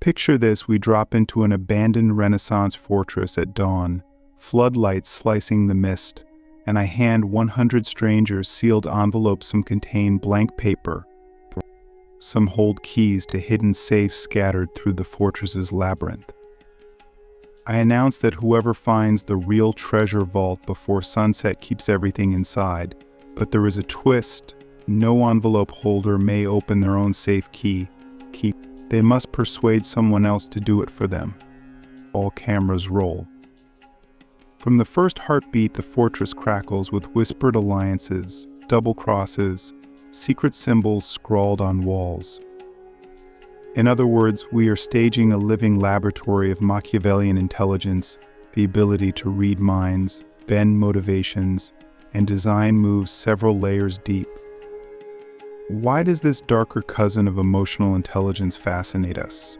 Picture this: we drop into an abandoned Renaissance fortress at dawn, floodlights slicing the mist, and I hand 100 strangers sealed envelopes. Some contain blank paper, some hold keys to hidden safes scattered through the fortress's labyrinth. I announce that whoever finds the real treasure vault before sunset keeps everything inside, but there is a twist. No envelope holder may open their own safe key. They must persuade someone else to do it for them. All cameras roll. From the first heartbeat, the fortress crackles with whispered alliances, double crosses, secret symbols scrawled on walls. In other words, we are staging a living laboratory of Machiavellian intelligence, the ability to read minds, bend motivations, and design moves several layers deep. Why does this darker cousin of emotional intelligence fascinate us?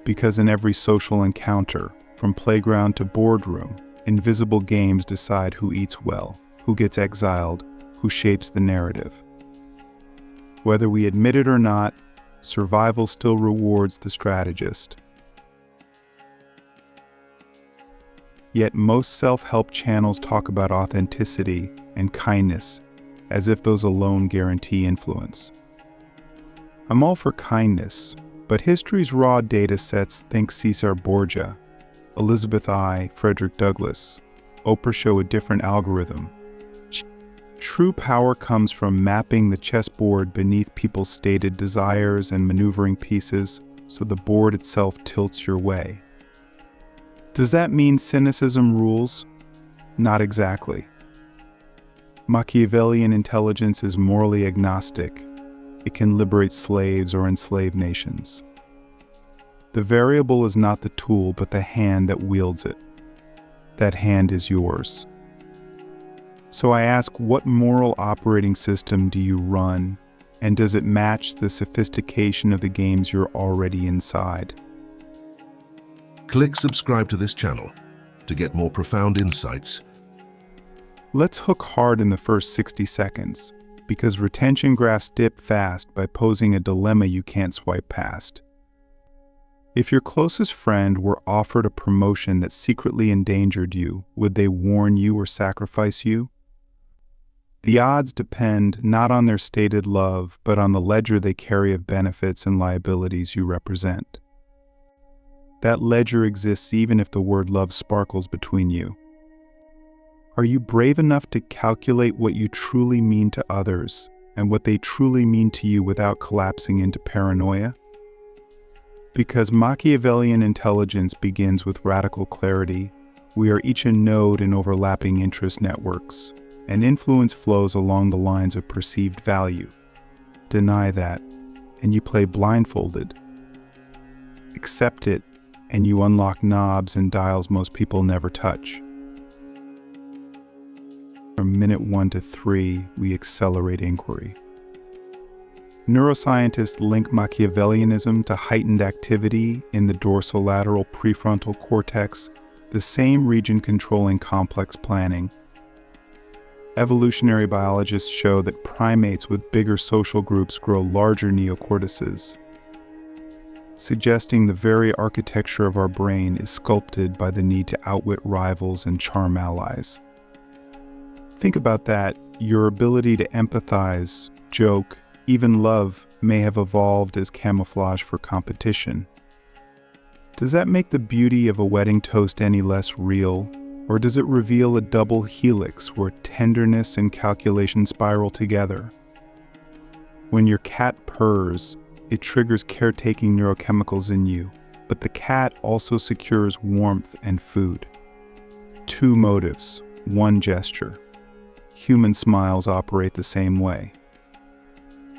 Because in every social encounter, from playground to boardroom, invisible games decide who eats well, who gets exiled, who shapes the narrative. Whether we admit it or not, survival still rewards the strategist. Yet most self-help channels talk about authenticity and kindness, as if those alone guarantee influence. I'm all for kindness, but history's raw data sets, think Caesar Borgia, Elizabeth I, Frederick Douglass, Oprah, show a different algorithm. True power comes from mapping the chessboard beneath people's stated desires and maneuvering pieces so the board itself tilts your way. Does that mean cynicism rules? Not exactly. Machiavellian intelligence is morally agnostic. It can liberate slaves or enslave nations. The variable is not the tool, but the hand that wields it. That hand is yours. So I ask, what moral operating system do you run, and does it match the sophistication of the games you're already inside? Click subscribe to this channel to get more profound insights. Let's hook hard in the first 60 seconds, because retention graphs dip fast by posing a dilemma you can't swipe past. If your closest friend were offered a promotion that secretly endangered you, would they warn you or sacrifice you? The odds depend not on their stated love, but on the ledger they carry of benefits and liabilities you represent. That ledger exists even if the word love sparkles between you. Are you brave enough to calculate what you truly mean to others and what they truly mean to you without collapsing into paranoia? Because Machiavellian intelligence begins with radical clarity, we are each a node in overlapping interest networks, and influence flows along the lines of perceived value. Deny that, and you play blindfolded. Accept it, and you unlock knobs and dials most people never touch. From minute 1 to 3, we accelerate inquiry. Neuroscientists link Machiavellianism to heightened activity in the dorsolateral prefrontal cortex, the same region controlling complex planning. Evolutionary biologists show that primates with bigger social groups grow larger neocortices, suggesting the very architecture of our brain is sculpted by the need to outwit rivals and charm allies. Think about that. Your ability to empathize, joke, even love may have evolved as camouflage for competition. Does that make the beauty of a wedding toast any less real, or does it reveal a double helix where tenderness and calculation spiral together? When your cat purrs, it triggers caretaking neurochemicals in you, but the cat also secures warmth and food. Two motives, one gesture. Human smiles operate the same way.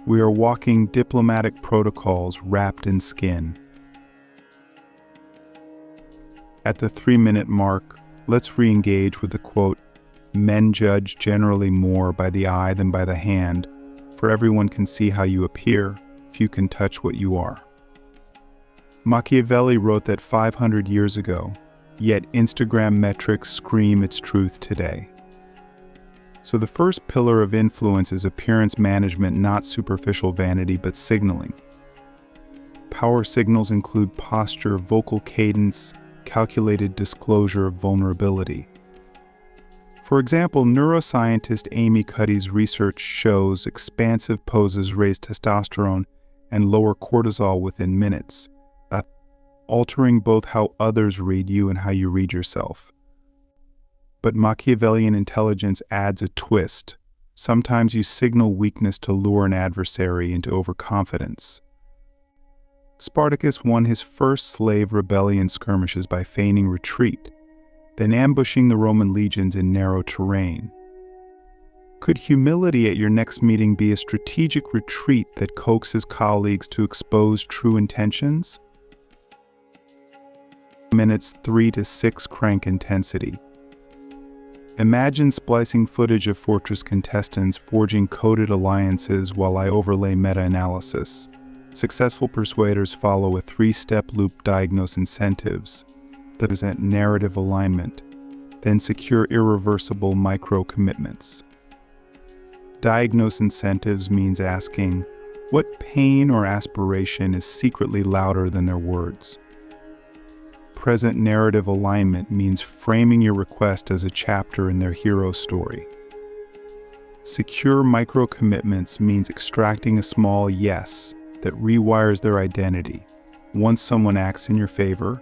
We are walking diplomatic protocols wrapped in skin. At the 3-minute mark, let's re-engage with the quote, "Men judge generally more by the eye than by the hand, for everyone can see how you appear, few can touch what you are." Machiavelli wrote that 500 years ago, yet Instagram metrics scream its truth today. So the first pillar of influence is appearance management, not superficial vanity, but signaling. Power signals include posture, vocal cadence, calculated disclosure of vulnerability. For example, neuroscientist Amy Cuddy's research shows expansive poses raise testosterone and lower cortisol within minutes, altering both how others read you and how you read yourself. But Machiavellian intelligence adds a twist. Sometimes you signal weakness to lure an adversary into overconfidence. Spartacus won his first slave rebellion skirmishes by feigning retreat, then ambushing the Roman legions in narrow terrain. Could humility at your next meeting be a strategic retreat that coaxes colleagues to expose true intentions? Minutes 3 to 6 crank intensity. Imagine splicing footage of Fortress contestants forging coded alliances while I overlay meta-analysis. Successful persuaders follow a 3-step loop: diagnose incentives that present narrative alignment, then secure irreversible micro-commitments. Diagnose incentives means asking, what pain or aspiration is secretly louder than their words? Present narrative alignment means framing your request as a chapter in their hero story. Secure micro-commitments means extracting a small yes that rewires their identity. Once someone acts in your favor,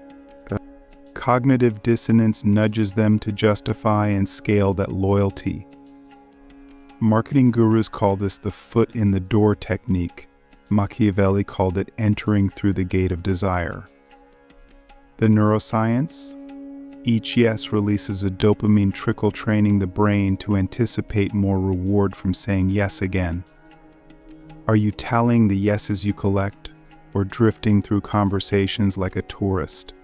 cognitive dissonance nudges them to justify and scale that loyalty. Marketing gurus call this the foot in the door technique. Machiavelli called it entering through the gate of desire. The neuroscience? Each yes releases a dopamine trickle, training the brain to anticipate more reward from saying yes again. Are you tallying the yeses you collect, or drifting through conversations like a tourist?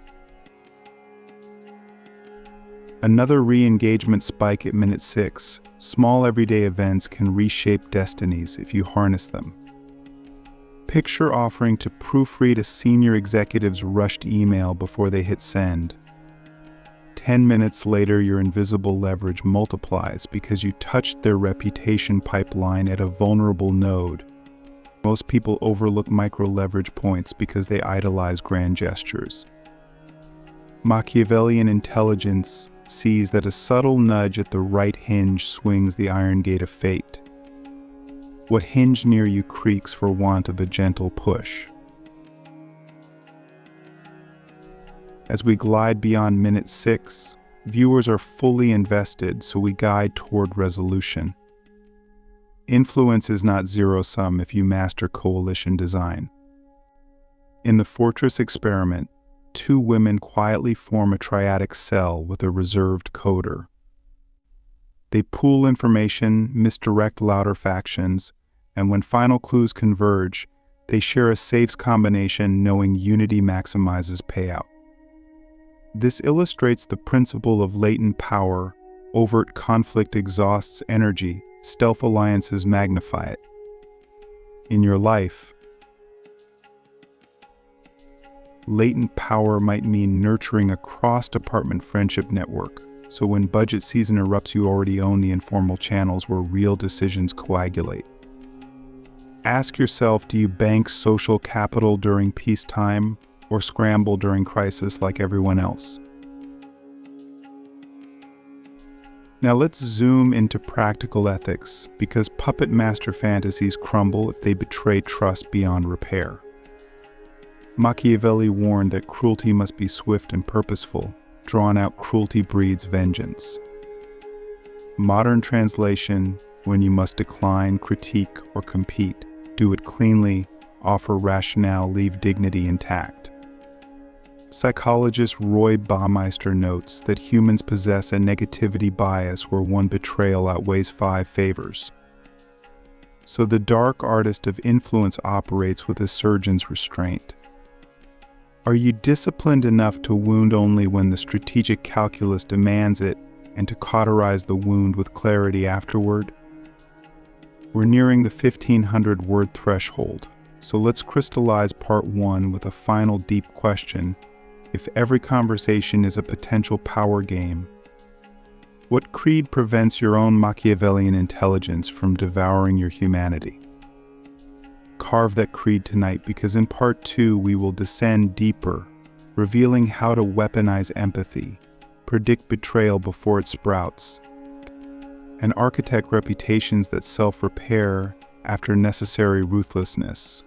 Another re-engagement spike at minute 6. Small everyday events can reshape destinies if you harness them. Picture offering to proofread a senior executive's rushed email before they hit send. 10 minutes later, your invisible leverage multiplies because you touched their reputation pipeline at a vulnerable node. Most people overlook micro-leverage points because they idolize grand gestures. Machiavellian intelligence sees that a subtle nudge at the right hinge swings the iron gate of fate. What hinge near you creaks for want of a gentle push? As we glide beyond minute 6, viewers are fully invested, so we guide toward resolution. Influence is not zero-sum if you master coalition design. In the Fortress experiment, 2 women quietly form a triadic cell with a reserved coder. They pool information, misdirect louder factions, and when final clues converge, they share a safes combination, knowing unity maximizes payout. This illustrates the principle of latent power. Overt conflict exhausts energy, stealth alliances magnify it. In your life, latent power might mean nurturing a cross-department friendship network, so when budget season erupts, you already own the informal channels where real decisions coagulate. Ask yourself, do you bank social capital during peacetime or scramble during crisis like everyone else? Now let's zoom into practical ethics, because puppet master fantasies crumble if they betray trust beyond repair. Machiavelli warned that cruelty must be swift and purposeful. Drawn-out cruelty breeds vengeance. Modern translation: when you must decline, critique, or compete, do it cleanly, offer rationale, leave dignity intact. Psychologist Roy Baumeister notes that humans possess a negativity bias where one betrayal outweighs 5 favors. So the dark artist of influence operates with a surgeon's restraint. Are you disciplined enough to wound only when the strategic calculus demands it, and to cauterize the wound with clarity afterward? We're nearing the 1,500-word threshold, so let's crystallize part 1 with a final deep question. If every conversation is a potential power game, what creed prevents your own Machiavellian intelligence from devouring your humanity? carve that creed tonight, because in part 2 we will descend deeper, revealing how to weaponize empathy, predict betrayal before it sprouts, and architect reputations that self-repair after necessary ruthlessness.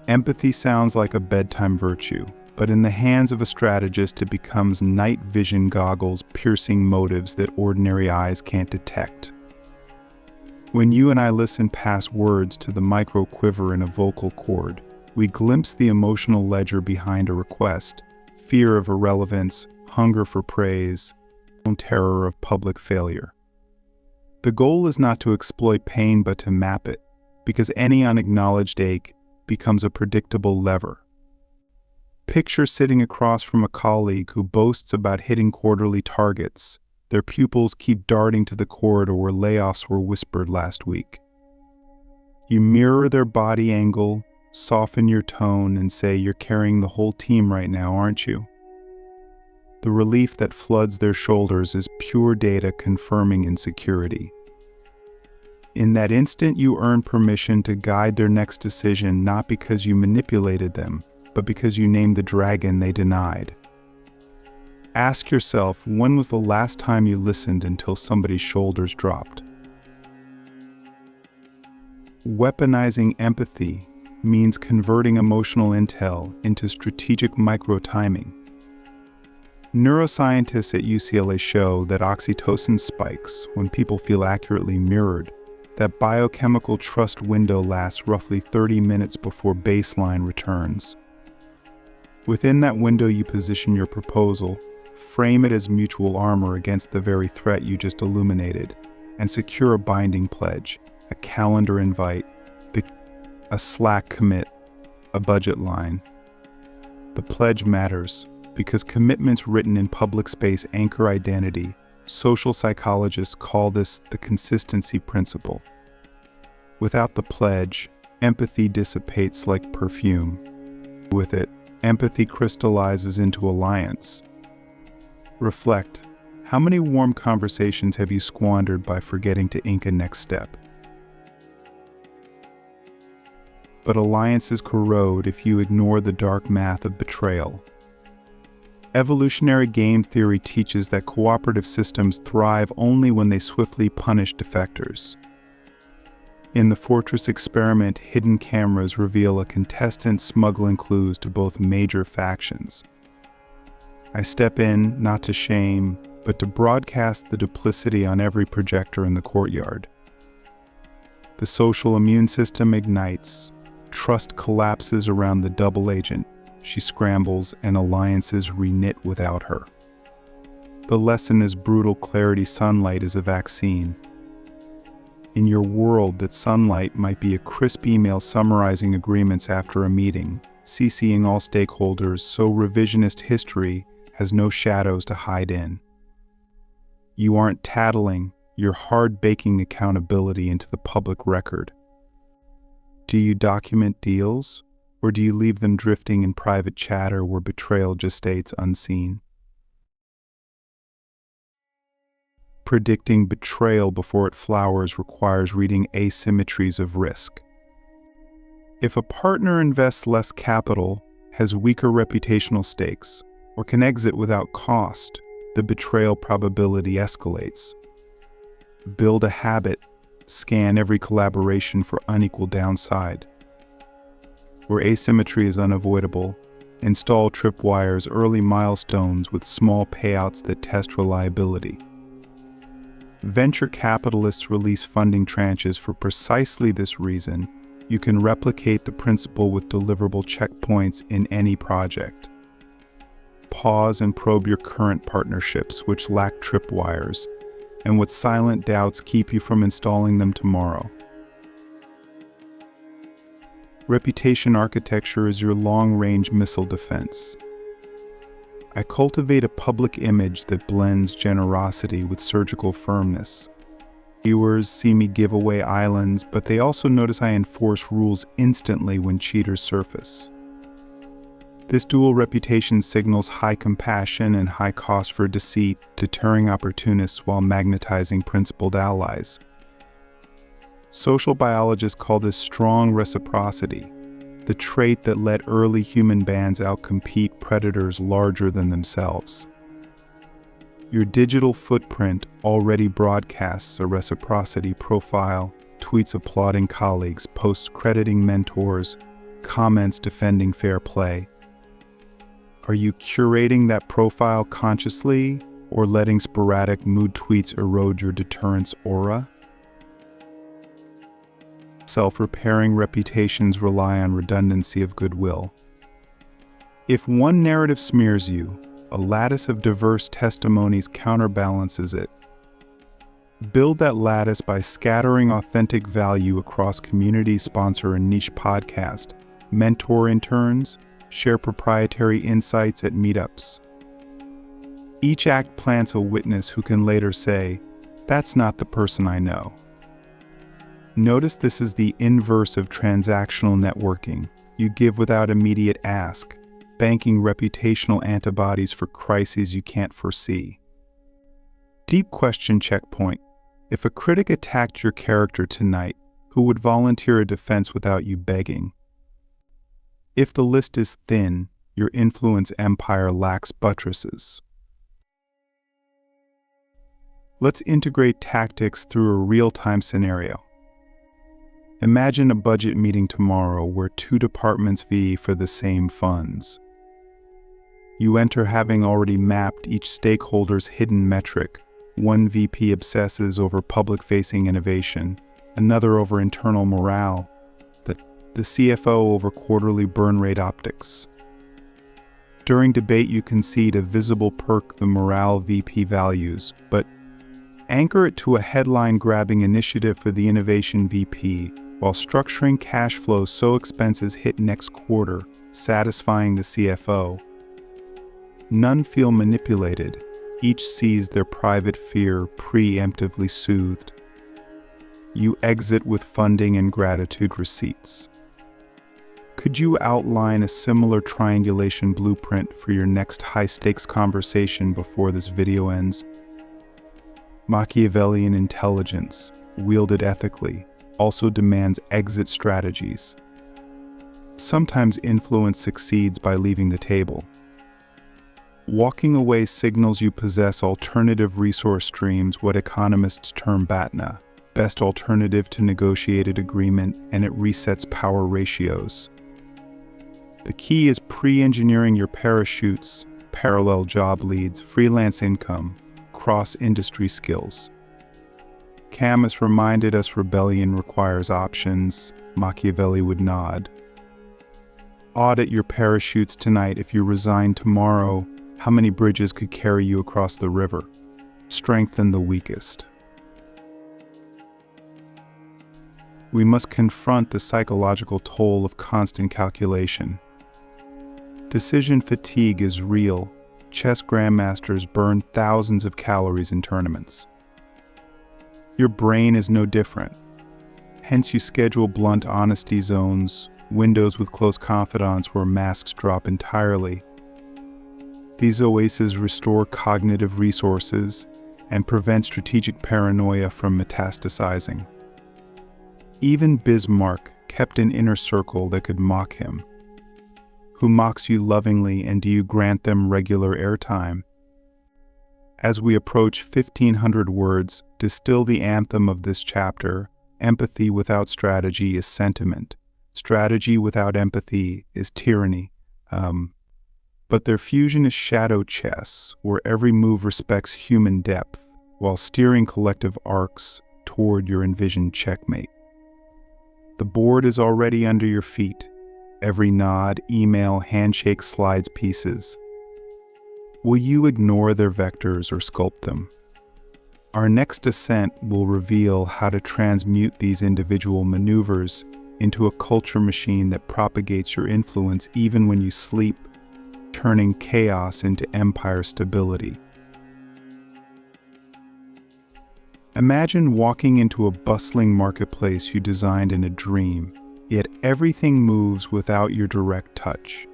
Empathy sounds like a bedtime virtue, but in the hands of a strategist it becomes night vision goggles piercing motives that ordinary eyes can't detect. When you and I listen past words to the micro quiver in a vocal cord, we glimpse the emotional ledger behind a request: fear of irrelevance, hunger for praise, terror of public failure. The goal is not to exploit pain but to map it, because any unacknowledged ache becomes a predictable lever. Picture sitting across from a colleague who boasts about hitting quarterly targets. Their pupils keep darting to the corridor where layoffs were whispered last week. You mirror their body angle, soften your tone, and say, "You're carrying the whole team right now, aren't you?" The relief that floods their shoulders is pure data confirming insecurity. In that instant, you earn permission to guide their next decision, not because you manipulated them, but because you named the dragon they denied. Ask yourself, when was the last time you listened until somebody's shoulders dropped? Weaponizing empathy means converting emotional intel into strategic micro-timing. Neuroscientists at UCLA show that oxytocin spikes when people feel accurately mirrored. That biochemical trust window lasts roughly 30 minutes before baseline returns. Within that window, you position your proposal, frame it as mutual armor against the very threat you just illuminated, and secure a binding pledge, a calendar invite, a Slack commit, a budget line. The pledge matters because commitments written in public space anchor identity. Social psychologists call this the consistency principle. Without the pledge, empathy dissipates like perfume. With it, empathy crystallizes into alliance. Reflect. How many warm conversations have you squandered by forgetting to ink a next step? But alliances corrode if you ignore the dark math of betrayal. Evolutionary game theory teaches that cooperative systems thrive only when they swiftly punish defectors. In the Fortress experiment, hidden cameras reveal a contestant smuggling clues to both major factions. I step in, not to shame, but to broadcast the duplicity on every projector in the courtyard. The social immune system ignites. Trust collapses around the double agent. She scrambles, and alliances reknit without her. The lesson is brutal clarity. Sunlight is a vaccine. In your world, that sunlight might be a crisp email summarizing agreements after a meeting, CCing all stakeholders so revisionist history has no shadows to hide in. You aren't tattling, you're hard-baking accountability into the public record. Do you document deals? Or do you leave them drifting in private chatter where betrayal gestates unseen? Predicting betrayal before it flowers requires reading asymmetries of risk. If a partner invests less capital, has weaker reputational stakes, or can exit without cost, the betrayal probability escalates. Build a habit, scan every collaboration for unequal downside. Where asymmetry is unavoidable, install tripwires, early milestones with small payouts that test reliability. Venture capitalists release funding tranches for precisely this reason. You can replicate the principle with deliverable checkpoints in any project. Pause and probe your current partnerships, which lack tripwires, and what silent doubts keep you from installing them tomorrow. Reputation architecture is your long-range missile defense. I cultivate a public image that blends generosity with surgical firmness. Viewers see me give away islands, but they also notice I enforce rules instantly when cheaters surface. This dual reputation signals high compassion and high cost for deceit, deterring opportunists while magnetizing principled allies. Social biologists call this strong reciprocity, the trait that let early human bands outcompete predators larger than themselves. Your digital footprint already broadcasts a reciprocity profile, tweets applauding colleagues, posts crediting mentors, comments defending fair play. Are you curating that profile consciously or letting sporadic mood tweets erode your deterrence aura? Self-repairing reputations rely on redundancy of goodwill. If one narrative smears you, a lattice of diverse testimonies counterbalances it. Build that lattice by scattering authentic value across communities, sponsor a niche podcast, mentor interns, share proprietary insights at meetups. Each act plants a witness who can later say, "That's not the person I know." Notice this is the inverse of transactional networking. You give without immediate ask, banking reputational antibodies for crises you can't foresee. Deep question checkpoint. If a critic attacked your character tonight, who would volunteer a defense without you begging? If the list is thin, your influence empire lacks buttresses. Let's integrate tactics through a real-time scenario. Imagine a budget meeting tomorrow where two departments vie for the same funds. You enter having already mapped each stakeholder's hidden metric. One VP obsesses over public-facing innovation, another over internal morale, the CFO over quarterly burn rate optics. During debate, you concede a visible perk the morale VP values, but anchor it to a headline-grabbing initiative for the innovation VP, while structuring cash flow so expenses hit next quarter, satisfying the CFO. None feel manipulated. Each sees their private fear preemptively soothed. You exit with funding and gratitude receipts. Could you outline a similar triangulation blueprint for your next high-stakes conversation before this video ends? Machiavellian intelligence, wielded ethically, also demands exit strategies. Sometimes influence succeeds by leaving the table. Walking away signals you possess alternative resource streams, what economists term BATNA, best alternative to negotiated agreement, and it resets power ratios. The key is pre-engineering your parachutes, parallel job leads, freelance income, cross-industry skills. Camus reminded us rebellion requires options. Machiavelli would nod. Audit your parachutes tonight. If you resign tomorrow, how many bridges could carry you across the river? Strengthen the weakest. We must confront the psychological toll of constant calculation. Decision fatigue is real. Chess grandmasters burn thousands of calories in tournaments. Your brain is no different. Hence you schedule blunt honesty zones, windows with close confidants where masks drop entirely. These oases restore cognitive resources and prevent strategic paranoia from metastasizing. Even Bismarck kept an inner circle that could mock him. Who mocks you lovingly, and do you grant them regular airtime? As we approach 1,500 words, distill the anthem of this chapter. Empathy without strategy is sentiment. Strategy without empathy is tyranny. But their fusion is shadow chess, where every move respects human depth, while steering collective arcs toward your envisioned checkmate. The board is already under your feet. Every nod, email, handshake slides pieces. Will you ignore their vectors or sculpt them? Our next descent will reveal how to transmute these individual maneuvers into a culture machine that propagates your influence even when you sleep, turning chaos into empire stability. Imagine walking into a bustling marketplace you designed in a dream, yet everything moves without your direct touch.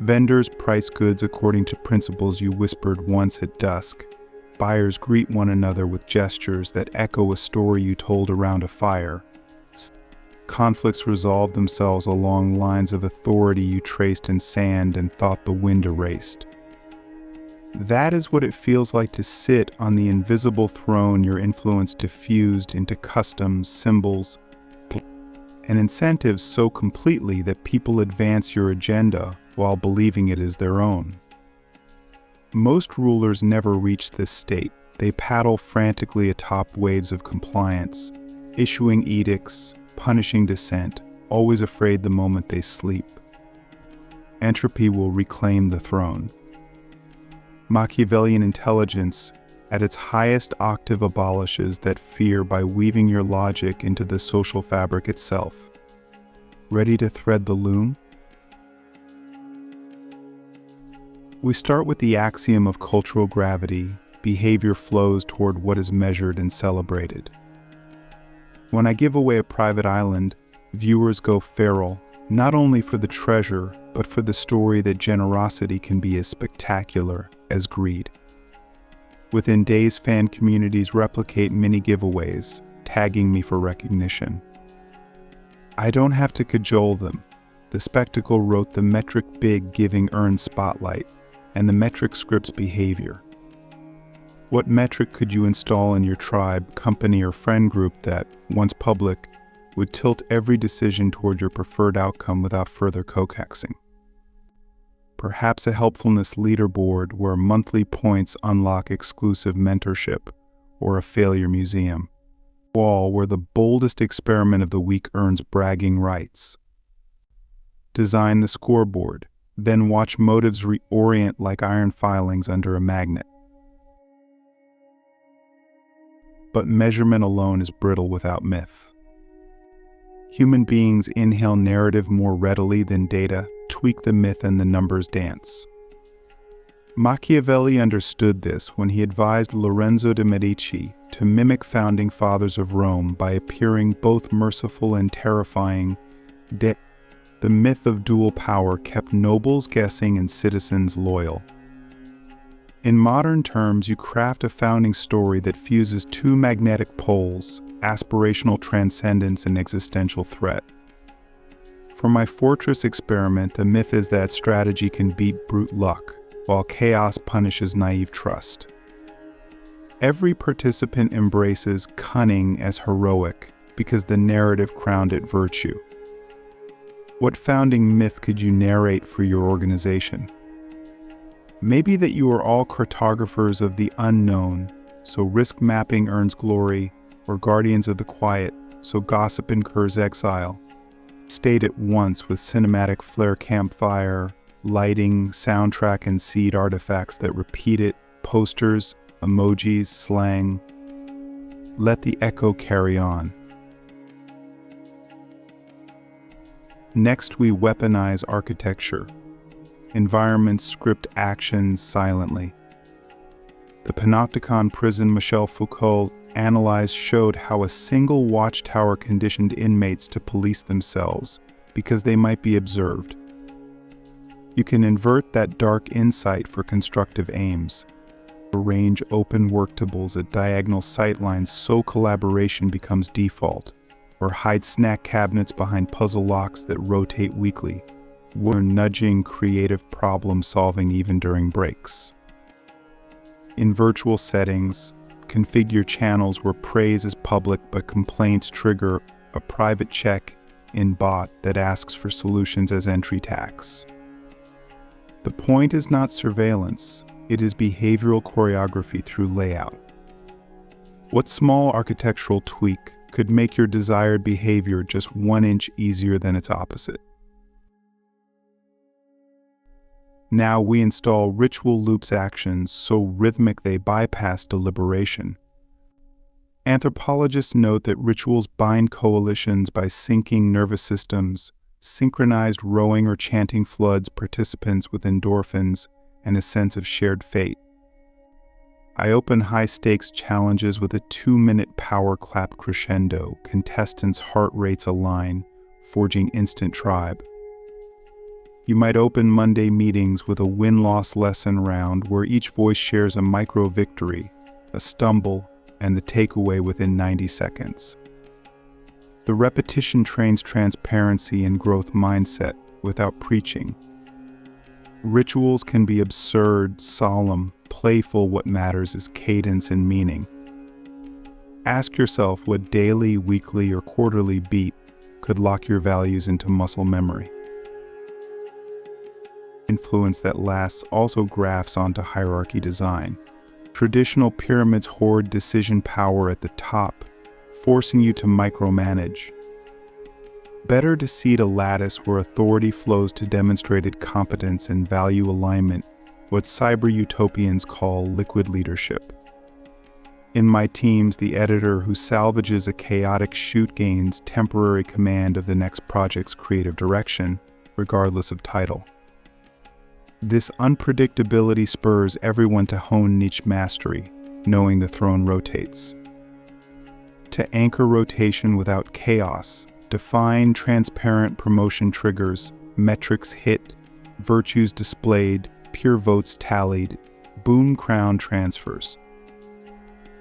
Vendors price goods according to principles you whispered once at dusk. buyers greet one another with gestures that echo a story you told around a fire. Conflicts resolve themselves along lines of authority you traced in sand and thought the wind erased. That is what it feels like to sit on the invisible throne your influence diffused into customs, symbols, and incentives so completely that people advance your agenda while believing it is their own. Most rulers never reach this state. They paddle frantically atop waves of compliance, issuing edicts, punishing dissent, always afraid the moment they sleep. Entropy will reclaim the throne. Machiavellian intelligence, at its highest octave, abolishes that fear by weaving your logic into the social fabric itself. Ready to thread the loom? We start with the axiom of cultural gravity. Behavior flows toward what is measured and celebrated. When I give away a private island, viewers go feral, not only for the treasure, but for the story that generosity can be as spectacular as greed. Within days, fan communities replicate mini giveaways, tagging me for recognition. I don't have to cajole them. The spectacle wrote the metric big giving earned spotlight, and the metric scripts behavior. What metric could you install in your tribe, company, or friend group that, once public, would tilt every decision toward your preferred outcome without further coaxing? Perhaps a helpfulness leaderboard where monthly points unlock exclusive mentorship, or a failure museum. Wall where the boldest experiment of the week earns bragging rights. Design the scoreboard, then watch motives reorient like iron filings under a magnet. But measurement alone is brittle without myth. Human beings inhale narrative more readily than data, tweak the myth, and the numbers dance. Machiavelli understood this when he advised Lorenzo de' Medici to mimic founding fathers of Rome by appearing both merciful and terrifying. The myth of dual power kept nobles guessing and citizens loyal. In modern terms, you craft a founding story that fuses two magnetic poles, aspirational transcendence and existential threat. For my fortress experiment, the myth is that strategy can beat brute luck, while chaos punishes naive trust. Every participant embraces cunning as heroic because the narrative crowned it virtue. What founding myth could you narrate for your organization? Maybe that you are all cartographers of the unknown, so risk mapping earns glory, or guardians of the quiet, so gossip incurs exile. State at once with cinematic flare campfire, lighting, soundtrack, and seed artifacts that repeat it, posters, emojis, slang. Let the echo carry on. Next, we weaponize architecture. Environments script actions silently. The Panopticon prison Michel Foucault analyzed showed how a single watchtower conditioned inmates to police themselves because they might be observed. You can invert that dark insight for constructive aims. Arrange open worktables at diagonal sightlines so collaboration becomes default, or hide snack cabinets behind puzzle locks that rotate weekly. We're nudging creative problem solving even during breaks. In virtual settings, configure channels where praise is public but complaints trigger a private check-in bot that asks for solutions as entry tax. The point is not surveillance, it is behavioral choreography through layout. What small architectural tweak could make your desired behavior just 1 inch easier than its opposite? Now we install ritual loops actions so rhythmic they bypass deliberation. Anthropologists note that rituals bind coalitions by syncing nervous systems. Synchronized rowing or chanting floods participants with endorphins and a sense of shared fate. I open high-stakes challenges with a 2-minute power clap crescendo. Contestants' heart rates align, forging instant tribe. You might open Monday meetings with a win-loss lesson round where each voice shares a micro-victory, a stumble, and the takeaway within 90 seconds. The repetition trains transparency and growth mindset without preaching. Rituals can be absurd, solemn, playful. What matters is cadence and meaning. Ask yourself what daily, weekly, or quarterly beat could lock your values into muscle memory. Influence that lasts also graphs onto hierarchy design. Traditional pyramids hoard decision power at the top, forcing you to micromanage. Better to seed a lattice where authority flows to demonstrated competence and value alignment, what cyber utopians call liquid leadership. In my teams, the editor who salvages a chaotic shoot gains temporary command of the next project's creative direction, regardless of title. This unpredictability spurs everyone to hone niche mastery, knowing the throne rotates. To anchor rotation without chaos, define transparent promotion triggers, metrics hit, virtues displayed, peer votes tallied, boom crown transfers.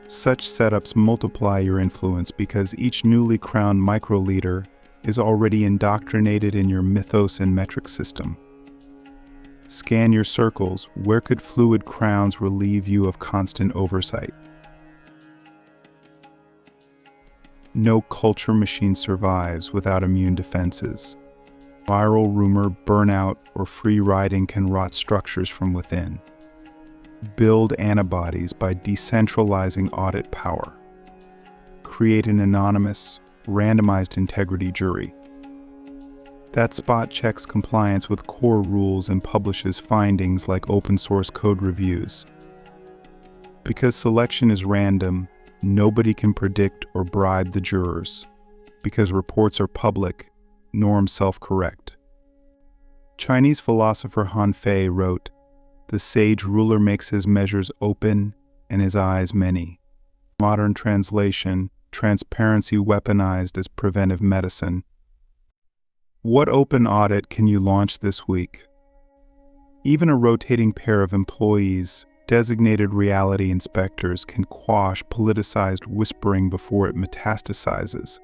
Such setups multiply your influence because each newly crowned microleader is already indoctrinated in your mythos and metric system. Scan your circles. Where could fluid crowns relieve you of constant oversight? No culture machine survives without immune defenses. Viral rumor, burnout, or free riding can rot structures from within. Build antibodies by decentralizing audit power. Create an anonymous, randomized integrity jury. That spot checks compliance with core rules and publishes findings like open source code reviews. Because selection is random, nobody can predict or bribe the jurors. Because reports are public, norms self-correct. Chinese philosopher Han Fei wrote, "The sage ruler makes his measures open and his eyes many." Modern translation, transparency weaponized as preventive medicine. What open audit can you launch this week? Even a rotating pair of employees, designated reality inspectors, can quash politicized whispering before it metastasizes.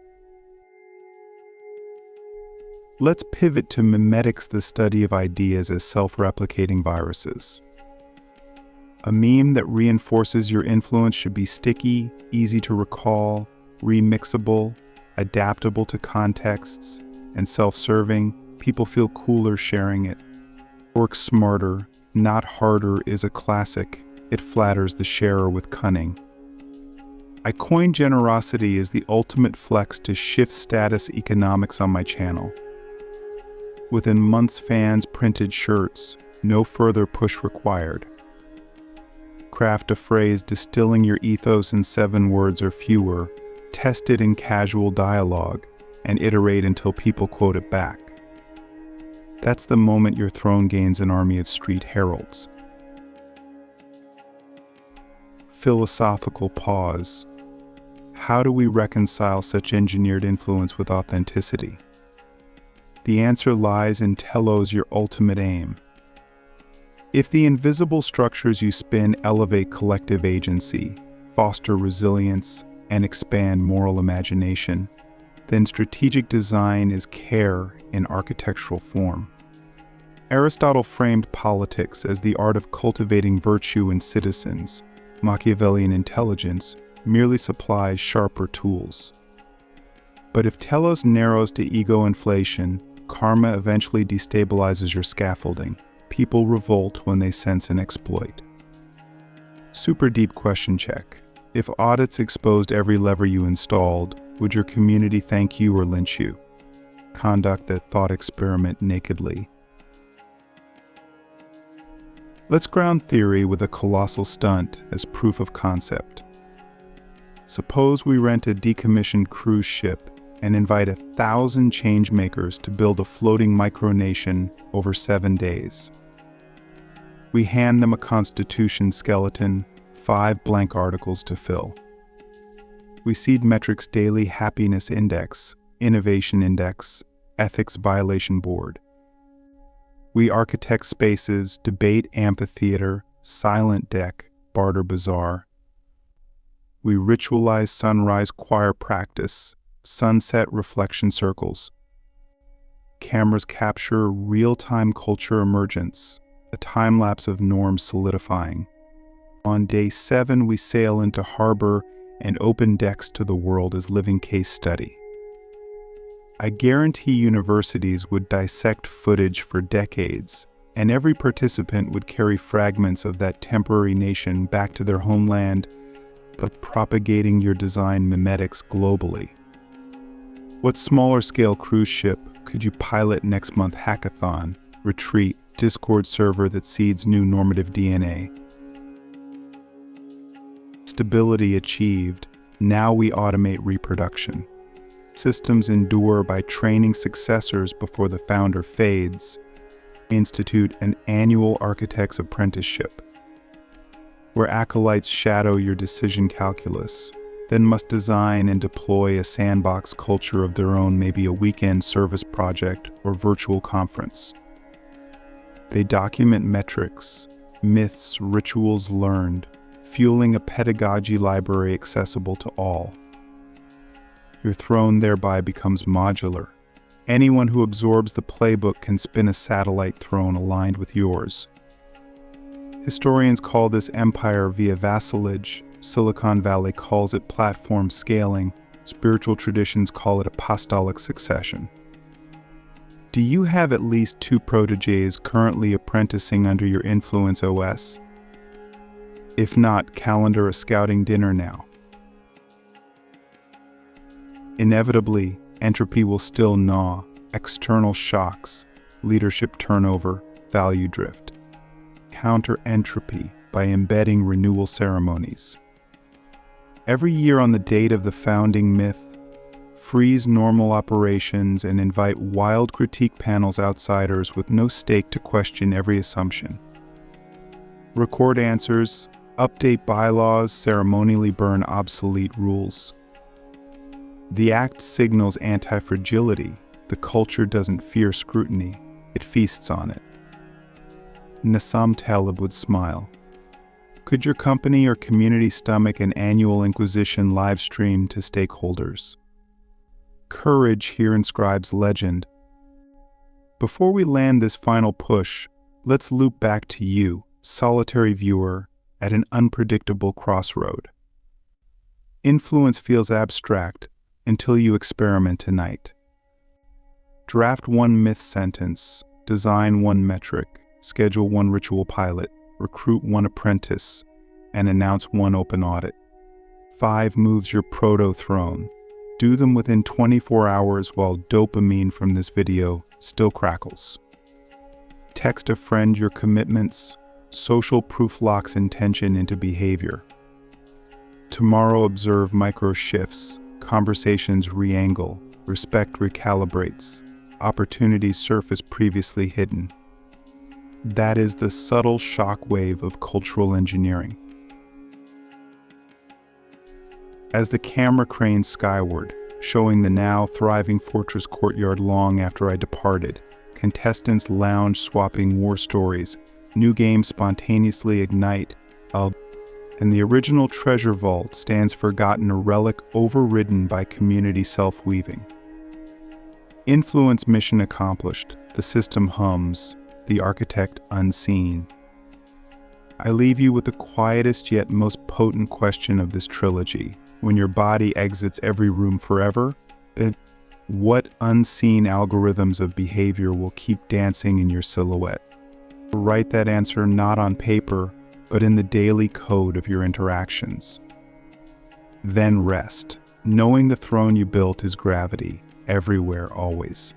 Let's pivot to mimetics, the study of ideas as self-replicating viruses. A meme that reinforces your influence should be sticky, easy to recall, remixable, adaptable to contexts, and self-serving. People feel cooler sharing it. Work smarter, not harder is a classic. It flatters the sharer with cunning. I coined generosity as the ultimate flex to shift status economics on my channel. Within months, fans printed shirts, no further push required. Craft a phrase distilling your ethos in 7 words or fewer, test it in casual dialogue, and iterate until people quote it back. That's the moment your throne gains an army of street heralds. Philosophical pause. How do we reconcile such engineered influence with authenticity? The answer lies in telos, your ultimate aim. If the invisible structures you spin elevate collective agency, foster resilience, and expand moral imagination, then strategic design is care in architectural form. Aristotle framed politics as the art of cultivating virtue in citizens. Machiavellian intelligence merely supplies sharper tools. But if telos narrows to ego inflation, karma eventually destabilizes your scaffolding. People revolt when they sense an exploit. Super deep question check. If audits exposed every lever you installed, would your community thank you or lynch you? Conduct that thought experiment nakedly. Let's ground theory with a colossal stunt as proof of concept. Suppose we rent a decommissioned cruise ship and invite 1,000 changemakers to build a floating micronation over 7 days. We hand them a constitution skeleton, 5 blank articles to fill. We seed metrics daily happiness index, innovation index, ethics violation board. We architect spaces, debate amphitheater, silent deck, barter bazaar. We ritualize sunrise choir practice, sunset reflection circles. Cameras capture real-time culture emergence, a time-lapse of norms solidifying. On day 7, we sail into harbor and open decks to the world as living case study. I guarantee universities would dissect footage for decades, and every participant would carry fragments of that temporary nation back to their homeland, but propagating your design mimetics globally. What smaller-scale cruise ship could you pilot next month hackathon, retreat, Discord server that seeds new normative DNA? Stability achieved, now we automate reproduction. Systems endure by training successors before the founder fades. Institute an annual architect's apprenticeship, where acolytes shadow your decision calculus, then must design and deploy a sandbox culture of their own, maybe a weekend service project or virtual conference. They document metrics, myths, rituals learned, fueling a pedagogy library accessible to all. Your throne thereby becomes modular. Anyone who absorbs the playbook can spin a satellite throne aligned with yours. Historians call this empire via vassalage, Silicon Valley calls it platform scaling, spiritual traditions call it apostolic succession. Do you have at least 2 proteges currently apprenticing under your influence OS? If not, calendar a scouting dinner now. Inevitably, entropy will still gnaw, external shocks, leadership turnover, value drift. Counter entropy by embedding renewal ceremonies. Every year on the date of the founding myth, freeze normal operations and invite wild critique panels outsiders with no stake to question every assumption. Record answers, update bylaws, ceremonially burn obsolete rules. The act signals anti-fragility. The culture doesn't fear scrutiny, it feasts on it. Nassim Taleb would smile. Could your company or community stomach an annual Inquisition live stream to stakeholders? Courage here inscribes legend. Before we land this final push, let's loop back to you, solitary viewer, at an unpredictable crossroad. Influence feels abstract until you experiment tonight. Draft 1 myth sentence, design 1 metric, schedule 1 ritual pilot, recruit 1 apprentice, and announce 1 open audit. 5 moves your proto-throne. Do them within 24 hours while dopamine from this video still crackles. Text a friend your commitments. Social proof locks intention into behavior. Tomorrow observe micro shifts. Conversations re-angle. Respect recalibrates. Opportunities surface previously hidden. That is the subtle shockwave of cultural engineering. As the camera cranes skyward, showing the now thriving fortress courtyard long after I departed, contestants lounge swapping war stories, new games spontaneously ignite, and the original treasure vault stands forgotten, a relic overridden by community self-weaving. Influence mission accomplished, the system hums, the architect unseen. I leave you with the quietest yet most potent question of this trilogy. When your body exits every room forever, what unseen algorithms of behavior will keep dancing in your silhouette? Write that answer not on paper, but in the daily code of your interactions. Then rest, knowing the throne you built is gravity, everywhere, always.